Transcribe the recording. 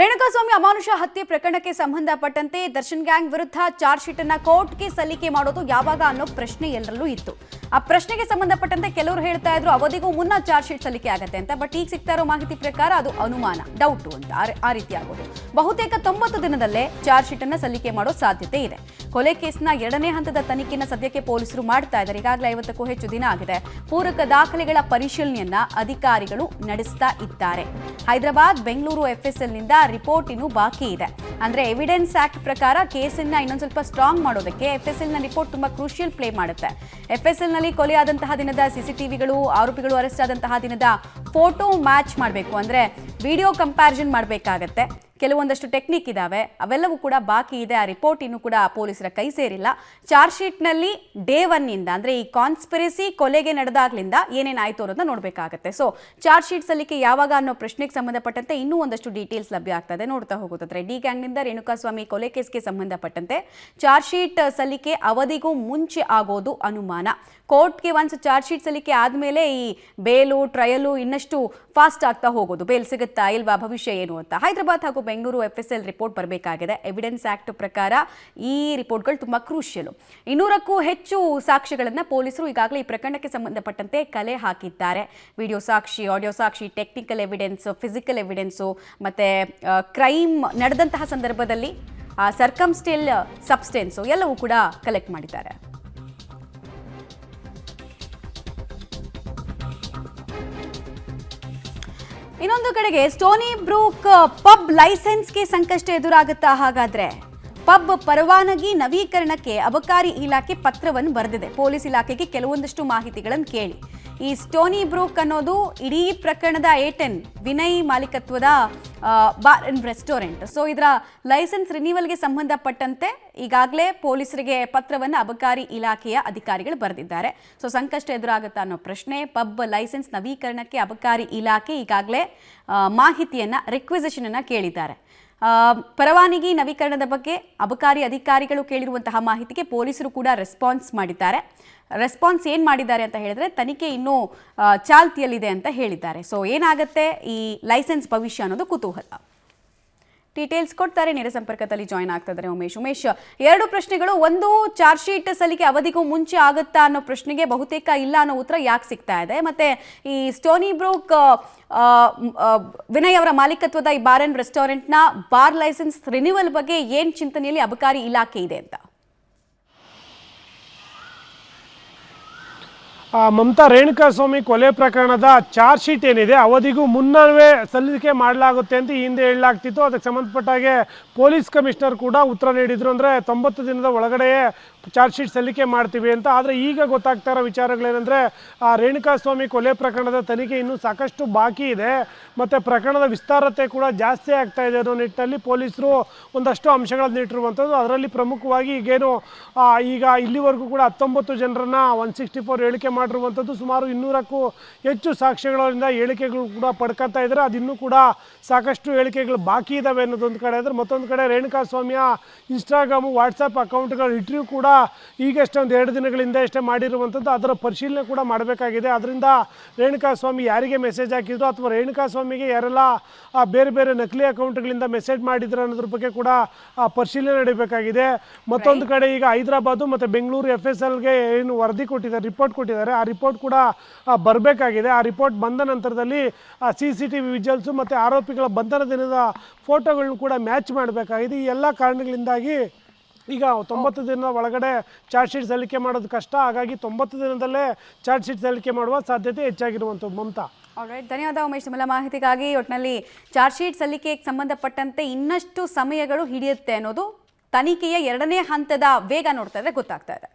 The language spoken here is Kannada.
ರೇಣುಕಾಸ್ವಾಮಿ ಅಮಾನುಷ ಹತ್ಯೆ ಪ್ರಕರಣಕ್ಕೆ ಸಂಬಂಧಪಟ್ಟಂತೆ ದರ್ಶನ್ ಗ್ಯಾಂಗ್ ವಿರುದ್ಧ ಚಾರ್ಜ್ ಶೀಟ್ ಅನ್ನು ಕೋರ್ಟ್ಗೆ ಸಲ್ಲಿಕೆ ಮಾಡೋದು ಯಾವಾಗ ಅನ್ನೋ ಪ್ರಶ್ನೆ ಎಲ್ಲರಲ್ಲೂ ಇತ್ತು. ಆ ಪ್ರಶ್ನೆಗೆ ಸಂಬಂಧಪಟ್ಟಂತೆ ಕೆಲವರು ಹೇಳ್ತಾ ಇದ್ರು ಅವಧಿಗೂ ಮುನ್ನ ಚಾರ್ಜ್ ಶೀಟ್ ಸಲ್ಲಿಕೆ ಆಗುತ್ತೆ ಅಂತ. ಬಟ್ ಈಗ ಸಿಗ್ತಾ ಇರೋ ಮಾಹಿತಿ ಪ್ರಕಾರ ಅದು ಅನುಮಾನ, ಡೌಟು ಅಂತ ಆ ರೀತಿ ಆಗೋದು. ಬಹುತೇಕ 90 ದಿನದಲ್ಲೇ ಚಾರ್ಜ್ ಶೀಟ್ ಅನ್ನು ಸಲ್ಲಿಕೆ ಮಾಡೋ ಸಾಧ್ಯತೆ ಇದೆ. ಕೊಲೆ ಕೇಸ್ನ 2ನೇ ಹಂತದ ತನಿಖೆಯನ್ನು ಸದ್ಯಕ್ಕೆ ಪೊಲೀಸರು ಮಾಡ್ತಾ ಇದ್ದಾರೆ. ಈಗಾಗಲೇ 50ಕ್ಕೂ ಹೆಚ್ಚು ದಿನ ಆಗಿದೆ. ಪೂರಕ ದಾಖಲೆಗಳ ಪರಿಶೀಲನೆಯನ್ನ ಅಧಿಕಾರಿಗಳು ನಡೆಸ್ತಾ ಇದ್ದಾರೆ. ಹೈದರಾಬಾದ್, ಬೆಂಗಳೂರು ಎಫ್ಎಸ್ಎಲ್ನಿಂದ ರಿಪೋರ್ಟ್ ಇನ್ನೂ ಬಾಕಿ ಇದೆ. ಅಂದ್ರೆ ಎವಿಡೆನ್ಸ್ ಆಕ್ಟ್ ಪ್ರಕಾರ ಕೇಸನ್ನ ಇನ್ನೊಂದು ಸ್ವಲ್ಪ ಸ್ಟ್ರಾಂಗ್ ಮಾಡೋದಕ್ಕೆ ಎಫ್ಎಸ್ಎಲ್ನ ರಿಪೋರ್ಟ್ ತುಂಬಾ ಕ್ರೂಷಿಯಲ್ ಪ್ಲೇ ಮಾಡುತ್ತೆ. ಎಫ್ಎಸ್ಎಲ್ನಲ್ಲಿ ಕೊಲೆಯಾದಂತಹ ದಿನದ ಸಿಸಿಟಿವಿಗಳು, ಆರೋಪಿಗಳು ಅರೆಸ್ಟ್ ಆದಂತಹ ದಿನದ ಫೋಟೋ ಮ್ಯಾಚ್ ಮಾಡಬೇಕು, ಅಂದ್ರೆ ವಿಡಿಯೋ ಕಂಪ್ಯಾರಿಸನ್ ಮಾಡಬೇಕಾಗತ್ತೆ. ಕೆಲವೊಂದಷ್ಟು ಟೆಕ್ನಿಕ್ ಇದಾವೆ, ಅವೆಲ್ಲವೂ ಕೂಡ ಬಾಕಿ ಇದೆ. ಆ ರಿಪೋರ್ಟ್ ಇನ್ನೂ ಕೂಡ ಪೊಲೀಸರ ಕೈ ಸೇರಿಲ್ಲ. ಚಾರ್ಜ್ ಶೀಟ್ನಲ್ಲಿ ಡೇ 1 ಇಂದ ಅಂದ್ರೆ ಈ ಕಾನ್ಸ್ಪಿರಸಿ ಕೊಲೆಗೆ ನಡೆದಾಗ್ಲಿಂದ ಏನೇನಾಯ್ತು ಅನ್ನೋದನ್ನ ನೋಡಬೇಕಾಗತ್ತೆ. ಸೊ ಚಾರ್ಜ್ ಶೀಟ್ ಸಲ್ಲಿಕೆ ಯಾವಾಗ ಅನ್ನೋ ಪ್ರಶ್ನೆಗೆ ಸಂಬಂಧಪಟ್ಟಂತೆ ಇನ್ನೂ ಒಂದಷ್ಟು ಡೀಟೇಲ್ಸ್ ಲಭ್ಯ ಆಗ್ತದೆ, ನೋಡ್ತಾ ಹೋಗೋದಾದ್ರೆ ಡಿ ಗ್ಯಾಂಗ್ನಿಂದ ರೇಣುಕಾಸ್ವಾಮಿ ಕೊಲೆ ಕೇಸ್ಗೆ ಸಂಬಂಧಪಟ್ಟಂತೆ ಚಾರ್ಜ್ ಶೀಟ್ ಸಲ್ಲಿಕೆ ಅವಧಿಗೂ ಮುಂಚೆ ಆಗೋದು ಅನುಮಾನ. ಕೋರ್ಟ್ಗೆ ಒನ್ಸ್ ಚಾರ್ಜ್ ಶೀಟ್ ಸಲ್ಲಿಕೆ ಆದಮೇಲೆ ಈ ಬೇಲು, ಟ್ರಯಲು ಇನ್ನಷ್ಟು ಫಾಸ್ಟ್ ಆಗ್ತಾ ಹೋಗೋದು. ಬೇಲ್ ಸಿಗುತ್ತಾ ಇಲ್ವಾ, ಭವಿಷ್ಯ ಏನು ಅಂತ. ಹೈದರಾಬಾದ್ ಹಾಗೂ ಬೆಂಗಳೂರು ಎಫ್ಎಸ್ಎಲ್ ರಿಪೋರ್ಟ್ ಬರಬೇಕಾಗಿದೆ. ಎವಿಡೆನ್ಸ್ ಆಕ್ಟ್ ಪ್ರಕಾರ ಈ ರಿಪೋರ್ಟ್ಗಳು ತುಂಬಾ ಕ್ರೂಷಿಯಲ್. 200ಕ್ಕೂ ಹೆಚ್ಚು ಸಾಕ್ಷಿಗಳನ್ನು ಪೊಲೀಸರು ಈಗಾಗಲೇ ಈ ಪ್ರಕರಣಕ್ಕೆ ಸಂಬಂಧಪಟ್ಟಂತೆ ಕಲೆ ಹಾಕಿದ್ದಾರೆ. ವಿಡಿಯೋ ಸಾಕ್ಷಿ, ಆಡಿಯೋ ಸಾಕ್ಷಿ, ಟೆಕ್ನಿಕಲ್ ಎವಿಡೆನ್ಸ್, ಫಿಸಿಕಲ್ ಎವಿಡೆನ್ಸು, ಮತ್ತೆ ಕ್ರೈಮ್ ನಡೆದಂತಹ ಸಂದರ್ಭದಲ್ಲಿ ಸರ್ಕಮ್ಸ್ಟೆಲ್ ಸಬ್ಸ್ಟೆನ್ಸು ಎಲ್ಲವೂ ಕೂಡ ಕಲೆಕ್ಟ್ ಮಾಡಿದ್ದಾರೆ. ಇನ್ನೊಂದು ಕಡೆಗೆ ಸ್ಟೋನಿ ಬ್ರೂಕ್ ಪಬ್ ಲೈಸೆನ್ಸ್ಗೆ ಸಂಕಷ್ಟ ಎದುರಾಗುತ್ತಾ? ಹಾಗಾದ್ರೆ ಪಬ್ ಪರವಾನಗಿ ನವೀಕರಣಕ್ಕೆ ಅಬಕಾರಿ ಇಲಾಖೆ ಪತ್ರವನ್ನು ಬರೆದಿದೆ. ಪೊಲೀಸ್ ಇಲಾಖೆಗೆ ಕೆಲವೊಂದಷ್ಟು ಮಾಹಿತಿಗಳನ್ನು ಕೇಳಿ. ಈ ಸ್ಟೋನಿ ಬ್ರೂಕ್ ಅನ್ನೋದು ಇಡೀ ಪ್ರಕರಣದ A10 ವಿನಯ್ ಮಾಲೀಕತ್ವದ ಬಾರ್ ಅಂಡ್ ರೆಸ್ಟೋರೆಂಟ್. ಸೊ ಇದರ ಲೈಸೆನ್ಸ್ ರಿನ್ಯೂವಲ್ಗೆ ಸಂಬಂಧಪಟ್ಟಂತೆ ಈಗಾಗಲೇ ಪೊಲೀಸರಿಗೆ ಪತ್ರವನ್ನು ಅಬಕಾರಿ ಇಲಾಖೆಯ ಅಧಿಕಾರಿಗಳು ಬರೆದಿದ್ದಾರೆ. ಸೊ ಸಂಕಷ್ಟ ಎದುರಾಗುತ್ತಾ ಅನ್ನೋ ಪ್ರಶ್ನೆ. ಪಬ್ ಲೈಸೆನ್ಸ್ ನವೀಕರಣಕ್ಕೆ ಅಬಕಾರಿ ಇಲಾಖೆ ಈಗಾಗಲೇ ಮಾಹಿತಿಯನ್ನ, ರಿಕ್ವಿಸಿಷನ್ ಅನ್ನ ಕೇಳಿದ್ದಾರೆ. ಪರವಾನಗಿ ನವೀಕರಣದ ಬಗ್ಗೆ ಅಬಕಾರಿ ಅಧಿಕಾರಿಗಳು ಕೇಳಿರುವಂತಹ ಮಾಹಿತಿಗೆ ಪೊಲೀಸರು ಕೂಡ ರೆಸ್ಪಾನ್ಸ್ ಮಾಡಿದ್ದಾರೆ. ರೆಸ್ಪಾನ್ಸ್ ಏನು ಮಾಡಿದ್ದಾರೆ ಅಂತ ಹೇಳಿದ್ರೆ ತನಿಖೆ ಇನ್ನೂ ಚಾಲ್ತಿಯಲ್ಲಿದೆ ಅಂತ ಹೇಳಿದ್ದಾರೆ. ಸೊ ಏನಾಗುತ್ತೆ ಈ ಲೈಸೆನ್ಸ್ ಭವಿಷ್ಯ ಅನ್ನೋದು ಕುತೂಹಲ. ಡೀಟೇಲ್ಸ್ ಕೊಡ್ತಾರೆ, ನೇರ ಸಂಪರ್ಕದಲ್ಲಿ ಜಾಯ್ನ್ ಆಗ್ತಿದ್ದಾರೆ ಉಮೇಶ್. 2 ಪ್ರಶ್ನೆಗಳು. ಒಂದು, ಚಾರ್ಜ್ ಶೀಟ್ ಸಲ್ಲಿಕೆ ಅವಧಿಗೂ ಮುಂಚೆ ಆಗುತ್ತಾ ಅನ್ನೋ ಪ್ರಶ್ನೆಗೆ ಬಹುತೇಕ ಇಲ್ಲ ಅನ್ನೋ ಉತ್ತರ ಯಾಕೆ ಸಿಗ್ತಾ ಇದೆ. ಮತ್ತೆ ಈ ಸ್ಟೋನಿ ಬ್ರೂಕ್ ವಿನಯ್ ಅವರ ಮಾಲೀಕತ್ವದ ಈ ಬಾರ್ ಅಂಡ್ ರೆಸ್ಟೋರೆಂಟ್ನ ಬಾರ್ ಲೈಸೆನ್ಸ್ ರಿನ್ಯೂವಲ್ ಬಗ್ಗೆ ಏನ್ ಚಿಂತನೆಯಲ್ಲಿ ಅಬಕಾರಿ ಇಲಾಖೆ ಇದೆ ಅಂತ? ಮಮತಾ, ರೇಣುಕಾಸ್ವಾಮಿ ಕೊಲೆ ಪ್ರಕರಣದ ಚಾರ್ಜ್ ಶೀಟ್ ಏನಿದೆ ಅವಧಿಗೂ ಮುನ್ನವೇ ಸಲ್ಲಿಕೆ ಮಾಡಲಾಗುತ್ತೆ ಅಂತ ಹಿಂದೆ ಹೇಳಲಾಗ್ತಿತ್ತು. ಅದಕ್ಕೆ ಸಂಬಂಧಪಟ್ಟ ಹಾಗೆ ಪೊಲೀಸ್ ಕಮಿಷನರ್ ಕೂಡ ಉತ್ತರ ನೀಡಿದ್ರು. ಅಂದರೆ 90 ದಿನದ ಒಳಗಡೆಯೇ ಚಾರ್ಜ್ ಶೀಟ್ ಸಲ್ಲಿಕೆ ಮಾಡ್ತೀವಿ ಅಂತ. ಆದರೆ ಈಗ ಗೊತ್ತಾಗ್ತಾ ಇರೋ ವಿಚಾರಗಳೇನೆಂದರೆ ರೇಣುಕಾಸ್ವಾಮಿ ಕೊಲೆ ಪ್ರಕರಣದ ತನಿಖೆ ಇನ್ನೂ ಸಾಕಷ್ಟು ಬಾಕಿ ಇದೆ, ಮತ್ತು ಪ್ರಕರಣದ ವಿಸ್ತಾರತೆ ಕೂಡ ಜಾಸ್ತಿ ಆಗ್ತಾ ಇದೆ ಅನ್ನೋ ನಿಟ್ಟಿನಲ್ಲಿ ಪೊಲೀಸರು ಒಂದಷ್ಟು ಅಂಶಗಳನ್ನು ಇಟ್ಟಿರುವಂಥದ್ದು. ಅದರಲ್ಲಿ ಪ್ರಮುಖವಾಗಿ ಈಗೇನು ಈಗ ಇಲ್ಲಿವರೆಗೂ ಕೂಡ 19 ಜನರನ್ನ 164 ಹೇಳಿಕೆ ಮಾಡಿರುವಂಥದ್ದು. ಸುಮಾರು 200ಕ್ಕೂ ಹೆಚ್ಚು ಸಾಕ್ಷ್ಯಗಳಿಂದ ಹೇಳಿಕೆಗಳು ಕೂಡ ಪಡ್ಕೊತಾ ಇದ್ದಾರೆ. ಅದಿನ್ನೂ ಕೂಡ ಸಾಕಷ್ಟು ಹೇಳಿಕೆಗಳು ಬಾಕಿ ಇದ್ದಾವೆ ಅನ್ನೋದೊಂದು ಕಡೆ ಆದರೆ, ಮತ್ತೊಂದು ಕಡೆ ರೇಣುಕಾಸ್ವಾಮಿಯ ಇನ್ಸ್ಟಾಗ್ರಾಮು, ವಾಟ್ಸಪ್ ಅಕೌಂಟ್ಗಳ ರಿಟ್ರೀವ್ ಕೂಡ ಈಗಷ್ಟೇ ಒಂದು 2 ದಿನಗಳಿಂದ ಅಷ್ಟೇ ಮಾಡಿರುವಂಥದ್ದು. ಅದರ ಪರಿಶೀಲನೆ ಕೂಡ ಮಾಡಬೇಕಾಗಿದೆ. ಅದರಿಂದ ರೇಣುಕಾಸ್ವಾಮಿ ಯಾರಿಗೆ ಮೆಸೇಜ್ ಹಾಕಿದ್ರು ಅಥವಾ ರೇಣುಕಾಸ್ವಾಮಿಗೆ ಯಾರೆಲ್ಲ ಬೇರೆ ಬೇರೆ ನಕಲಿ ಅಕೌಂಟ್ಗಳಿಂದ ಮೆಸೇಜ್ ಮಾಡಿದ್ರು ಅನ್ನೋದ್ರ ಬಗ್ಗೆ ಕೂಡ ಪರಿಶೀಲನೆ ನಡೆಯಬೇಕಾಗಿದೆ. ಮತ್ತೊಂದು ಕಡೆ ಈಗ ಹೈದರಾಬಾದು ಮತ್ತು ಬೆಂಗಳೂರು FSLಗೆ ಏನು ವರದಿ ಕೊಟ್ಟಿದ್ದಾರೆ, ರಿಪೋರ್ಟ್ ಕೊಟ್ಟಿದ್ದಾರೆ, ಆ ರಿಪೋರ್ಟ್ ಕೂಡ ಬರಬೇಕಾಗಿದೆ. ಆ ರಿಪೋರ್ಟ್ ಬಂದ ನಂತರದಲ್ಲಿ CCTV ವಿಜುವಲ್ಸು ಮತ್ತು ಆರೋಪಿಗಳ ಬಂಧನ ದಿನದ ಫೋಟೋಗಳನ್ನ ಕೂಡ ಮ್ಯಾಚ್ ಮಾಡಬೇಕಾಗಿದೆ. ಈ ಎಲ್ಲ ಕಾರಣಗಳಿಂದಾಗಿ ಈಗ 90 ದಿನದ ಒಳಗಡೆ ಚಾರ್ಜ್ ಶೀಟ್ ಸಲ್ಲಿಕೆ ಮಾಡೋದು ಕಷ್ಟ. ಹಾಗಾಗಿ 90 ದಿನದಲ್ಲೇ ಚಾರ್ಜ್ ಶೀಟ್ ಸಲ್ಲಿಕೆ ಮಾಡುವ ಸಾಧ್ಯತೆ ಹೆಚ್ಚಾಗಿರುವಂಥದ್ದು. ಮಮತಾ, ಆಲ್ರೈಟ್, ಧನ್ಯವಾದ ಉಮೇಶ್ ನಿಮ್ಮೆಲ್ಲ ಮಾಹಿತಿಗಾಗಿ. ಒಟ್ಟಿನಲ್ಲಿ ಚಾರ್ಜ್ ಶೀಟ್ ಸಲ್ಲಿಕೆಗೆ ಸಂಬಂಧಪಟ್ಟಂತೆ ಇನ್ನಷ್ಟು ಸಮಯಗಳು ಹಿಡಿಯುತ್ತೆ ಅನ್ನೋದು ತನಿಖೆಯ 2ನೇ ಹಂತದ ವೇಗ ನೋಡ್ತಾ ಇದ್ರೆ ಗೊತ್ತಾಗ್ತಾ ಇದೆ.